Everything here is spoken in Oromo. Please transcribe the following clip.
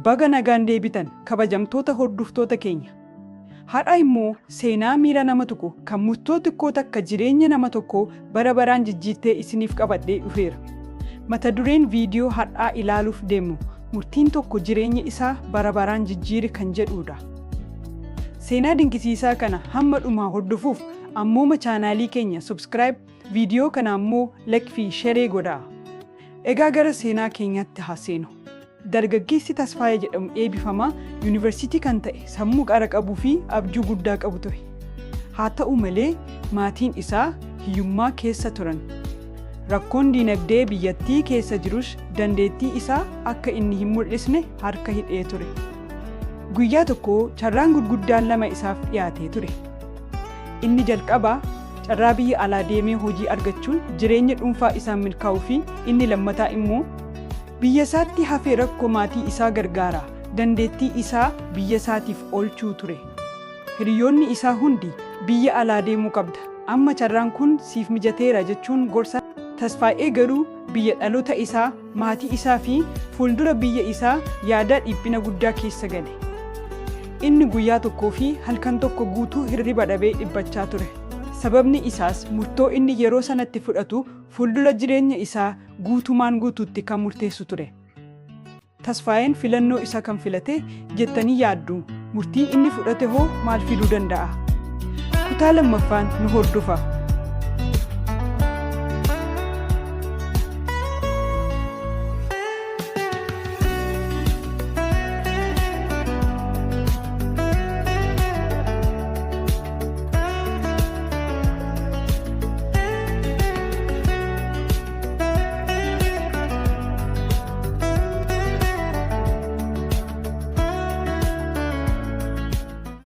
baga nagaan deebitan kabajamtoota hordoftoota keenya. Har'a immoo seenaa miira nama tokko kan murtoo xiqqoo takka jireenya nama tokkoo bara baraan jijjiirtee isiniif qabadhee dhufeera. Mata dureen viidiyoo har'aa ilaaluuf deemnu murtiin tokko jireenya isaa bara baraan jijjiire kan jedhudha. Seenaa dinqisiisaa kana hamma dhumaa hordofuuf ammoo chaanaalii keenya subscribe, viidiyoo kana ammoo like fi share godhaa. Egaa gara seenaa keenyaatti haa seenu. Dargaggeessi Tasfaayee jedhamu eebbifamaa yuunivarsiitii kan ta'e sammuu qara qabuu fi abjuu guddaa qabu ture. Haa ta'u malee maatiin isaa hiyyummaa keessa turan. Rakkoon diinagdee biyyattii keessa jirus dandeettii isaa akka inni hin mul'isne harka hidhee ture. Guyyaa tokko carraan gurguddaan lama isaaf dhiyaatee ture. Inni jalqabaa carraa biyya alaa deemee hojii argachuun jireenya dhuunfaa isaa milkaa'uu fi inni lammataa immoo biyya isaatti hafee rakkoo maatii isaa gargaara dandeettii isaa biyya isaatiif oolchuu ture. Hiriyoonni isaa hundi biyya alaa deemuu qabda, amma carraan kun siif mijateera jechuun gorsa. Tasfaayee garuu biyya dhaloota isaa, maatii isaa fi fuuldura biyya isaa yaada dhiphina guddaa keessa gale. Inni guyyaa tokkoo fi halkan tokko guutuu hirriba dhabee dhiphachaa ture. Sababni isaas murtoo inni yeroo sanatti fudhatu fuuldura jireenya isaa guutumaan guutuutti kan murteessu ture. Tasfaayeen filannoo isaa kan filate jettanii yaaddu, murtiin inni fudhate hoo maal fiduu danda'a? Kutaa lammaffaan nu hordofa.